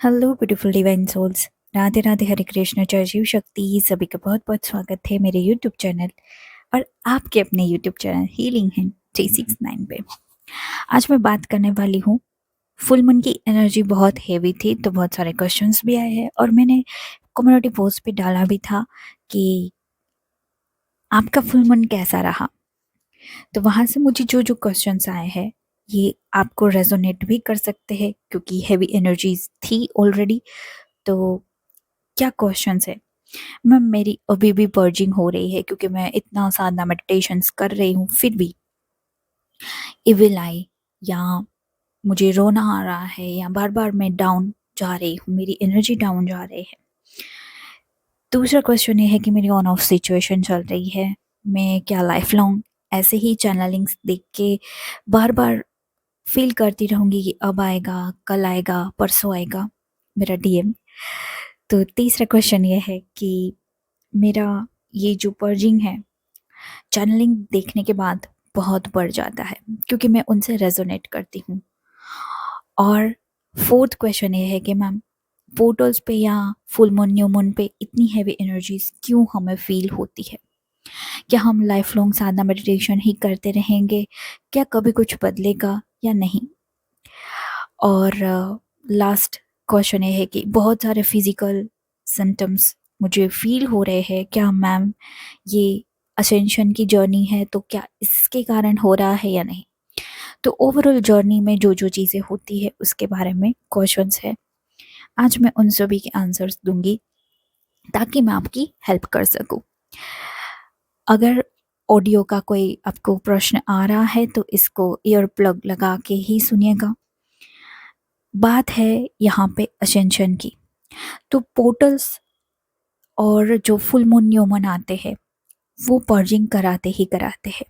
Hello beautiful divine souls. Radhe Radhe, Hare Krishna, जय शिव शक्ति। सभी का बहुत बहुत स्वागत है मेरे यूट्यूब चैनल और आपके अपने यूट्यूब चैनल हीलिंग है 369 पे। आज मैं बात करने वाली हूँ, फुल मून की एनर्जी बहुत हेवी थी तो बहुत सारे क्वेश्चंस भी आए हैं और मैंने कम्युनिटी पोस्ट पे डाला भी था कि आपका फुल मून कैसा रहा। तो वहाँ से मुझे जो जो क्वेश्चंस आए हैं ये आपको रेजोनेट भी कर सकते हैं क्योंकि हेवी एनर्जीज थी ऑलरेडी। तो क्या क्वेश्चंस है, मैम मेरी अभी भी पर्जिंग हो रही है क्योंकि मैं इतना साधना मेडिटेशंस कर रही हूँ फिर भी इविल आई या मुझे रोना आ रहा है या बार बार मैं डाउन जा रही हूँ, मेरी एनर्जी डाउन जा रही है। दूसरा क्वेश्चन ये है कि मेरी ऑन ऑफ सिचुएशन चल रही है, मैं क्या लाइफ लॉन्ग ऐसे ही चैनलिंग्स देख के बार बार फील करती रहूँगी कि अब आएगा, कल आएगा, परसों आएगा मेरा डीएम। तो तीसरा क्वेश्चन ये है कि मेरा ये जो पर्जिंग है चैनलिंग देखने के बाद बहुत बढ़ जाता है क्योंकि मैं उनसे रेजोनेट करती हूँ। और फोर्थ क्वेश्चन ये है कि मैम पोर्टल्स पे या फुल मून न्यू मून पे इतनी हैवी एनर्जीज क्यों हमें फील होती है? क्या हम लाइफ लॉन्ग साधना मेडिटेशन ही करते रहेंगे? क्या कभी कुछ बदलेगा या नहीं? और लास्ट क्वेश्चन ये है कि बहुत सारे फिजिकल सिम्टम्स मुझे फील हो रहे हैं, क्या मैम ये असेंशन की जर्नी है तो क्या इसके कारण हो रहा है या नहीं? तो ओवरऑल जर्नी में जो जो चीज़ें होती है उसके बारे में क्वेश्चंस है। आज मैं उन सभी के आंसर्स दूंगी ताकि मैं आपकी हेल्प कर सकूं। अगर ऑडियो का कोई आपको प्रश्न आ रहा है तो इसको ईयर प्लग लगा के ही सुनिएगा। बात है यहाँ पे असेंशन की। तो पोर्टल्स और जो फुल मून न्यू मून आते हैं वो पर्जिंग कराते ही कराते हैं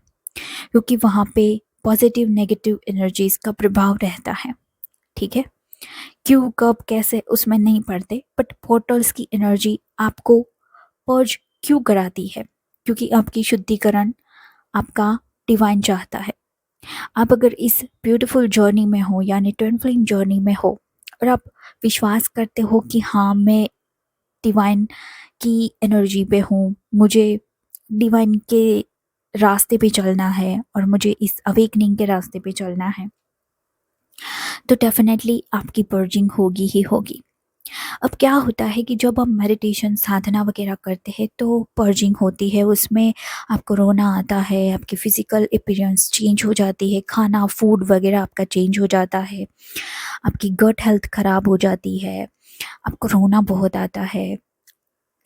क्योंकि वहाँ पे पॉजिटिव नेगेटिव एनर्जीज का प्रभाव रहता है। ठीक है, क्यों कब कैसे उसमें नहीं पड़ते, बट पोर्टल्स की एनर्जी आपको पर्ज क्यों कराती है? क्योंकि आपकी शुद्धिकरण आपका डिवाइन चाहता है। आप अगर इस ब्यूटीफुल जर्नी में हो यानी ट्विन फ्लेम जर्नी में हो और आप विश्वास करते हो कि हाँ मैं डिवाइन की एनर्जी पे हूँ, मुझे डिवाइन के रास्ते पे चलना है और मुझे इस अवेकनिंग के रास्ते पे चलना है, तो डेफिनेटली आपकी पर्जिंग होगी ही होगी। अब क्या होता है कि जब हम मेडिटेशन साधना वगैरह करते हैं तो पर्जिंग होती है, उसमें आपको रोना आता है, आपकी फिजिकल अपीयरेंस चेंज हो जाती है, खाना फूड वगैरह आपका चेंज हो जाता है, आपकी गट हेल्थ खराब हो जाती है, आपको रोना बहुत आता है।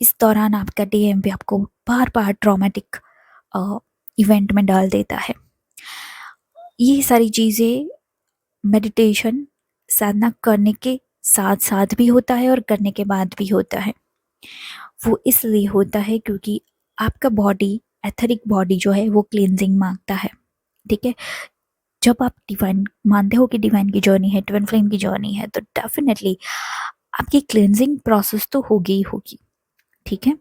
इस दौरान आपका डीएम भी आपको बार बार ट्रॉमेटिक इवेंट में डाल देता है। ये सारी चीज़ें मेडिटेशन साधना करने के साथ साथ भी होता है और करने के बाद भी होता है। वो इसलिए होता है क्योंकि आपका बॉडी, एथरिक बॉडी जो है वो क्लींजिंग मांगता है। ठीक है, जब आप डिवाइन मानते हो कि डिवाइन की जर्नी है, ट्विन फ्लेम की जर्नी है, तो डेफिनेटली आपकी क्लींजिंग प्रोसेस तो होगी ही होगी। ठीक है,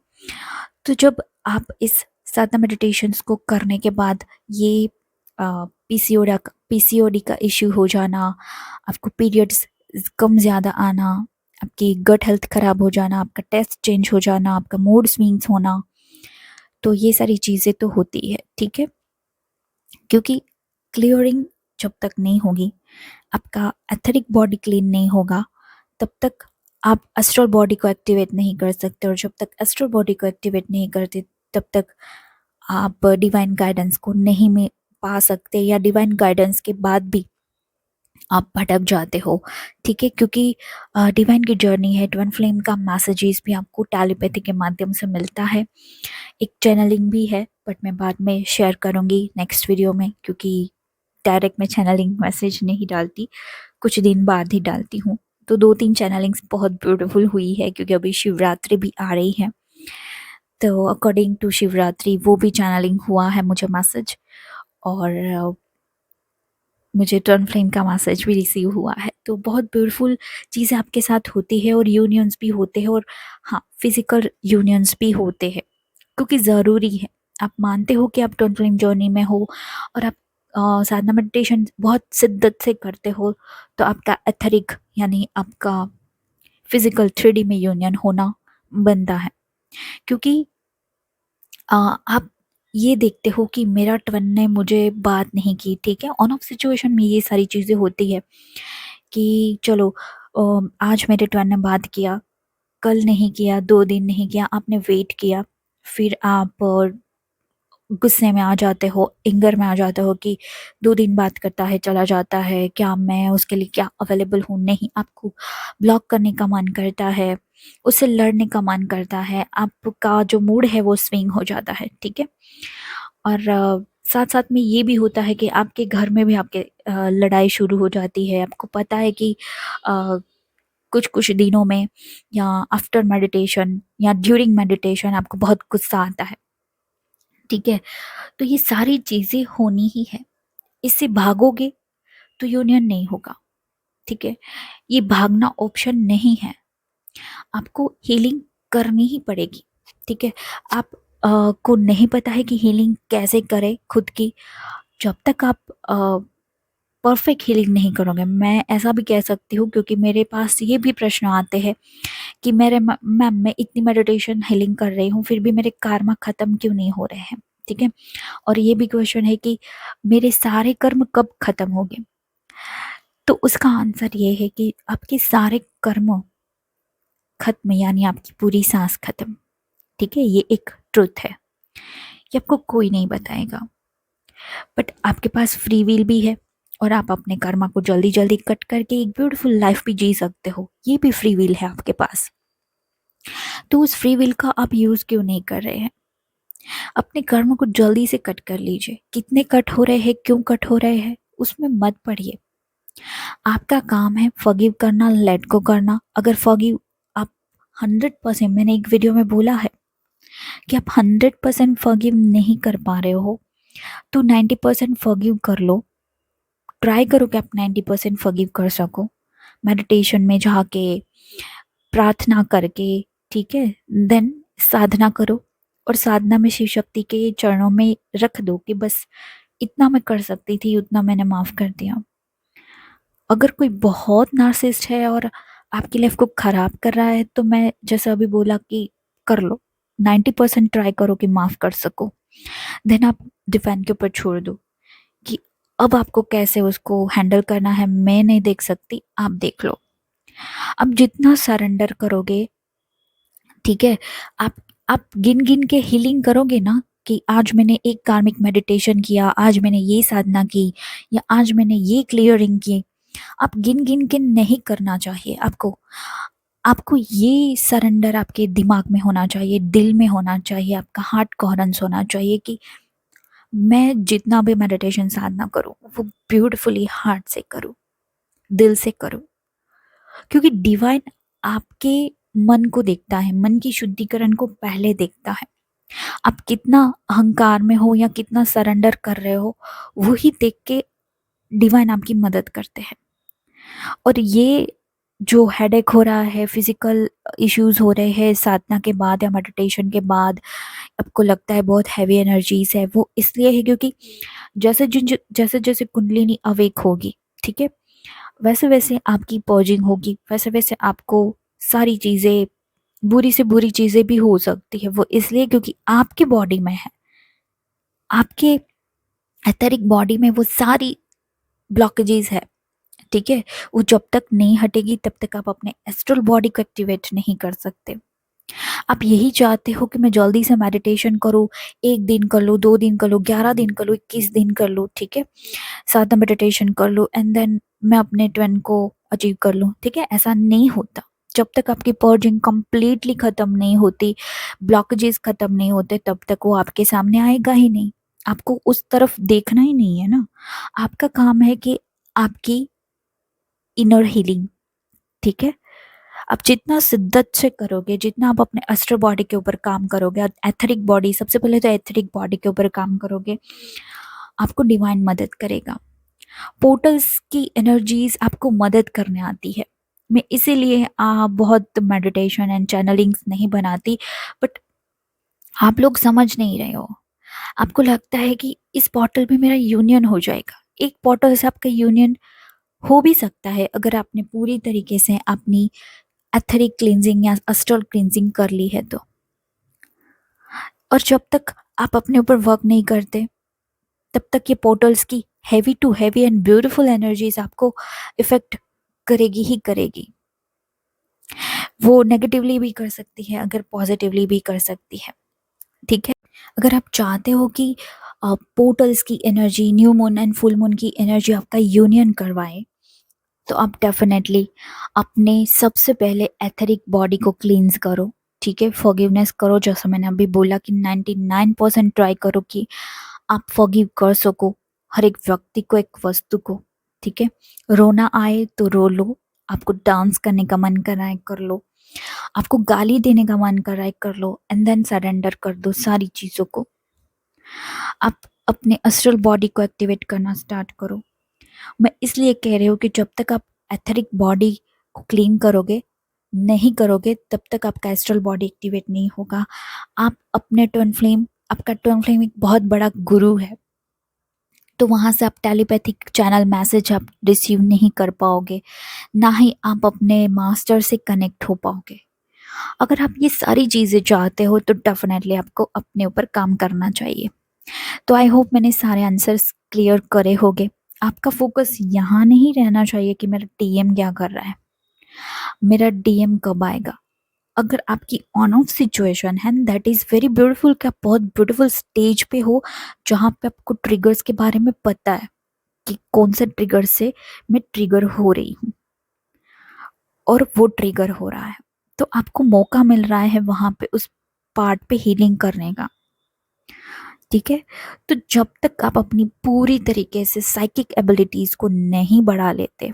तो जब आप इस साधना मेडिटेशंस को करने के बाद ये पीसीओडी का इश्यू हो जाना, आपको पीरियड्स कम ज़्यादा आना, आपकी गट हेल्थ खराब हो जाना, आपका टेस्ट चेंज हो जाना, आपका मूड स्विंग्स होना, तो ये सारी चीज़ें तो होती है। ठीक है, क्योंकि क्लियरिंग जब तक नहीं होगी, आपका एथरिक बॉडी क्लीन नहीं होगा, तब तक आप एस्ट्रल बॉडी को एक्टिवेट नहीं कर सकते, और जब तक एस्ट्रल बॉडी को एक्टिवेट नहीं करते तब तक आप डिवाइन गाइडेंस को नहीं में पा सकते, या डिवाइन गाइडेंस के बाद भी आप भटक जाते हो। ठीक है, क्योंकि डिवाइन की जर्नी है, ट्विन फ्लेम का मैसेजेस भी आपको टेलीपैथी के माध्यम से मिलता है, एक चैनलिंग भी है, बट मैं बाद में शेयर करूँगी नेक्स्ट वीडियो में, क्योंकि डायरेक्ट मैं चैनलिंग मैसेज नहीं डालती, कुछ दिन बाद ही डालती हूँ। तो 2-3 चैनलिंग्स बहुत ब्यूटीफुल हुई है क्योंकि अभी शिवरात्रि भी आ रही है, तो अकॉर्डिंग टू शिवरात्रि वो भी चैनलिंग हुआ है मुझे मैसेज, और मुझे ट्विन फ्लेम का मैसेज भी रिसीव हुआ है। तो बहुत ब्यूटीफुल चीज़ें आपके साथ होती है, और यूनियंस भी होते हैं, और हाँ फिजिकल यूनियंस भी होते हैं क्योंकि ज़रूरी है। आप मानते हो कि आप ट्विन फ्लेम जर्नी में हो और आप साधना मेडिटेशन बहुत शिद्दत से करते हो, तो आपका एथरिक यानी आपका फिजिकल 3D में यूनियन होना बनता है। क्योंकि आप ये देखते हो कि मेरा ट्विन ने मुझे बात नहीं की, ठीक है, ऑन ऑफ सिचुएशन में ये सारी चीज़ें होती है कि चलो आज मेरे ट्विन ने बात किया, कल नहीं किया, 2 दिन नहीं किया, आपने वेट किया, फिर आप गुस्से में आ जाते हो, एंगर में आ जाते हो कि 2 दिन बात करता है, चला जाता है, क्या मैं उसके लिए क्या अवेलेबल हूँ? नहीं, आपको ब्लॉक करने का मन करता है, उससे लड़ने का मन करता है, आपका जो मूड है वो स्विंग हो जाता है, ठीक है? और साथ-साथ में ये भी होता है कि आपके घर में भी आपके लड़ाई शुरू हो जाती है। आपको पता है कि अ, कुछ-कुछ दिनों में या आफ्टर मेडिटेशन या ड्यूरिंग मेडिटेशन आपको बहुत गुस्सा आता है, ठीक है? तो ये सारी चीज़ें होनी ही है। इससे भागोगे तो यूनियन नहीं होगा, ठीक है? ये भागना ऑप्शन नहीं है, आपको हीलिंग करनी ही पड़ेगी, ठीक है? आप को नहीं पता है कि हीलिंग कैसे करें खुद की, जब तक आप परफेक्ट हीलिंग नहीं करोगे। मैं ऐसा भी कह सकती हूँ क्योंकि मेरे पास ये भी प्रश्न आते हैं कि मेरे मैम मैं इतनी मेडिटेशन हीलिंग कर रही हूँ फिर भी मेरे कर्म खत्म क्यों नहीं हो रहे हैं, ठीक है? और ये भी क्वेश्चन है कि मेरे सारे कर्म कब खत्म होंगे? तो उसका आंसर ये है कि आपके सारे कर्म खत्म यानी आपकी पूरी सांस खत्म, ठीक है? ये एक ट्रुथ है, ये आपको कोई नहीं बताएगा, बट आपके पास फ्री विल भी है और आप अपने कर्मा को जल्दी जल्दी कट करके एक ब्यूटीफुल लाइफ भी जी सकते हो, ये भी फ्री विल है आपके पास। तो उस फ्री विल का आप यूज क्यों नहीं कर रहे हैं? अपने कर्म को जल्दी से कट कर लीजिए। कितने कट हो रहे हैं, क्यों कट हो रहे हैं, उसमें मत पड़िए। आपका काम है फॉरगिव करना, लेट गो करना। अगर फॉरगिव आप 100%, मैंने एक वीडियो में बोला है कि आप 100% फॉरगिव नहीं कर पा रहे हो तो 90% फॉरगिव कर लो। ट्राई करो कि आप 90% फॉरगिव कर सको मेडिटेशन में जाके, प्रार्थना करके, ठीक है? देन साधना करो और साधना में शिव शक्ति के चरणों में रख दो कि बस इतना मैं कर सकती थी, उतना मैंने माफ कर दिया। अगर कोई बहुत नार्सिसिस्ट है और आपकी लाइफ को खराब कर रहा है तो मैं जैसा अभी बोला कि कर लो, 90% ट्राई करो कि माफ कर सको। देन आप डिफाइन के ऊपर छोड़ दो कि अब आपको कैसे उसको हैंडल करना है, मैं नहीं देख सकती, आप देख लो। अब जितना सरेंडर करोगे, ठीक है, आप आप गिन गिन के हीलिंग करोगे ना कि आज मैंने एक कार्मिक मेडिटेशन किया, आज मैंने ये साधना की, या आज मैंने ये क्लियरिंग की। आप गिन गिन के नहीं करना चाहिए आपको। आपको ये सरेंडर आपके दिमाग में होना चाहिए, दिल में होना चाहिए, आपका हार्ट कोहेरेंस होना चाहिए कि मैं जितना भी मेडिटेशन साधना करूं वो ब्यूटीफुली हार्ट से करूं, दिल से करूं। क्योंकि डिवाइन आपके मन को देखता है, मन की शुद्धिकरण को पहले देखता है। आप कितना अहंकार में हो या कितना सरेंडर कर रहे हो, वही देख के डिवाइन आपकी मदद करते हैं। और ये जो हेडेक हो रहा है, फिजिकल इश्यूज हो रहे हैं साधना के बाद या मेडिटेशन के बाद, आपको लगता है बहुत हैवी एनर्जीज है, वो इसलिए है क्योंकि जैसे जैसे कुंडलिनी अवेक होगी, ठीक है, वैसे वैसे आपकी पर्जिंग होगी, वैसे वैसे आपको सारी चीज़ें, बुरी से बुरी चीज़ें भी हो सकती है। वो इसलिए क्योंकि आपके बॉडी में है, आपके एथेरिक बॉडी में वो सारी ब्लॉकेजेस है, ठीक है? वो जब तक नहीं हटेगी तब तक आप अपने एस्ट्रल बॉडी को एक्टिवेट नहीं कर सकते। आप यही चाहते हो कि मैं जल्दी से मेडिटेशन करूँ, 1 दिन कर लूँ, 2 दिन कर लूँ, 11 दिन कर लूँ, 21 दिन कर लूँ, ठीक है? साधना मेडिटेशन कर लूँ एंड देन मैं अपने ट्विन को अचीव कर लूँ, ठीक है? ऐसा नहीं होता। जब तक आपकी पर्जिंग कंप्लीटली खत्म नहीं होती, ब्लॉकेजेस खत्म नहीं होते, तब तक वो आपके सामने आएगा ही नहीं। आपको उस तरफ देखना ही नहीं है ना। आपका काम है कि आपकी इनर हीलिंग, ठीक है? आप जितना शिद्दत से करोगे, जितना आप अपने एस्ट्रल बॉडी के ऊपर काम करोगे, एथरिक बॉडी, सबसे पहले तो एथरिक बॉडी के ऊपर काम करोगे, आपको डिवाइन मदद करेगा। पोर्टल्स की एनर्जीज आपको मदद करने आती है। मैं इसीलिए बहुत मेडिटेशन एंड चैनलिंग्स नहीं बनाती, बट आप लोग समझ नहीं रहे हो। आपको लगता है कि इस पोर्टल में मेरा यूनियन हो जाएगा। एक पोर्टल से आपका यूनियन हो भी सकता है अगर आपने पूरी तरीके से अपनी एथरिक क्लींजिंग या अस्ट्रल क्लींजिंग कर ली है तो। और जब तक आप अपने ऊपर वर्क नहीं करते तब तक ये पोर्टल्स की heavy to heavy and beautiful energies आपको इफेक्ट करेगी ही करेगी। वो नेगेटिवली भी कर सकती है, अगर पॉजिटिवली भी कर सकती है। ठीक है, अगर आप चाहते हो कि पोर्टल्स की energy, new moon and full moon की एनर्जी आपका यूनियन करवाए, तो आप डेफिनेटली अपने सबसे पहले एथरिक बॉडी को क्लींस करो। ठीक है, फॉरगिवनेस करो। जैसा मैंने अभी बोला कि 99% ट्राई करो कि आप फॉरगिव कर सको हर एक व्यक्ति को, एक वस्तु को। ठीक है, रोना आए तो रो लो, आपको डांस करने का मन कर रहा है कर लो, आपको गाली देने का मन कर रहा है कर लो, एंड देन सरेंडर कर दो सारी चीज़ों को। आप अपने अस्ट्रल बॉडी को एक्टिवेट करना स्टार्ट करो। मैं इसलिए कह रही हूँ कि जब तक आप एथरिक बॉडी को क्लीन करोगे नहीं करोगे तब तक आपका एस्ट्रल बॉडी एक्टिवेट नहीं होगा। आप अपने ट्विन फ्लेम, आपका ट्विन फ्लेम एक बहुत बड़ा गुरु है, तो वहाँ से आप टेलीपैथिक चैनल मैसेज आप रिसीव नहीं कर पाओगे, ना ही आप अपने मास्टर से कनेक्ट हो पाओगे। अगर आप ये सारी चीज़ें चाहते हो तो डेफिनेटली आपको अपने ऊपर काम करना चाहिए। तो आई होप मैंने सारे आंसर्स क्लियर करे होंगे। आपका फोकस यहाँ नहीं रहना चाहिए कि मेरा डीएम क्या कर रहा है, मेरा डीएम कब आएगा। अगर आपकी ऑन ऑफ सिचुएशन है, दैट इज़ वेरी ब्यूटीफुल कि आप बहुत ब्यूटीफुल स्टेज पे हो जहाँ पे आपको ट्रिगर्स के बारे में पता है कि कौन से ट्रिगर से मैं ट्रिगर हो रही हूँ और वो ट्रिगर हो रहा है, तो आपको मौका मिल रहा है वहाँ पे उस पार्ट पे हीलिंग करने का। ठीक है, तो जब तक आप अपनी पूरी तरीके से साइकिक एबिलिटीज को नहीं बढ़ा लेते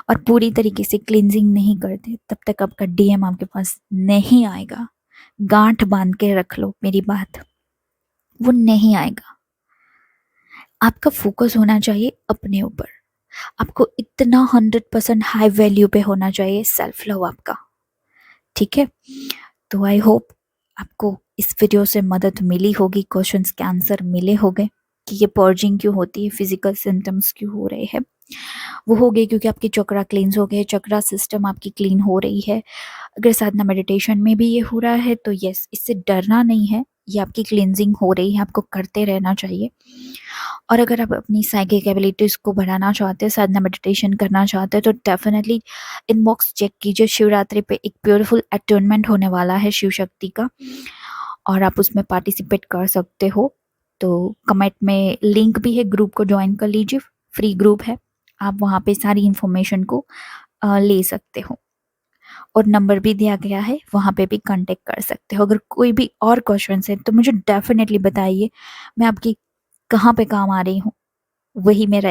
और पूरी तरीके से क्लींजिंग नहीं करते तब तक आपका डीएम आपके पास नहीं आएगा। गांठ बांध के रख लो मेरी बात, वो नहीं आएगा। आपका फोकस होना चाहिए अपने ऊपर। आपको इतना 100% हाई वैल्यू पे होना चाहिए सेल्फ लव आपका। ठीक है, तो आई होप आपको इस वीडियो से मदद मिली होगी, क्वेश्चंस के आंसर मिले होंगे कि ये पर्जिंग क्यों होती है, फिजिकल सिम्टम्स क्यों हो रहे हैं। वो हो गए क्योंकि आपकी चक्रा क्लींस हो गए, चक्रा सिस्टम आपकी क्लीन हो रही है। अगर साधना मेडिटेशन में भी ये हो रहा है तो यस, इससे डरना नहीं है, ये आपकी क्लींजिंग हो रही है, आपको करते रहना चाहिए। और अगर आप अपनी साइकिक एबिलिटीज़ को बढ़ाना चाहते हैं, साधना मेडिटेशन करना चाहते हैं, तो डेफिनेटली इनबॉक्स चेक कीजिए। शिवरात्रि पे एक ब्यूटीफुल अटूनमेंट होने वाला है शिव शक्ति का, और आप उसमें पार्टिसिपेट कर सकते हो। तो कमेंट में लिंक भी है, ग्रुप को ज्वाइन कर लीजिए, फ्री ग्रुप है, आप वहाँ पे सारी इन्फॉर्मेशन को ले सकते हो, और नंबर भी दिया गया है, वहाँ पे भी कांटेक्ट कर सकते हो। अगर कोई भी और क्वेश्चन है तो मुझे डेफिनेटली बताइए, मैं आपकी कहाँ पे काम आ रही हूँ, वही मेरा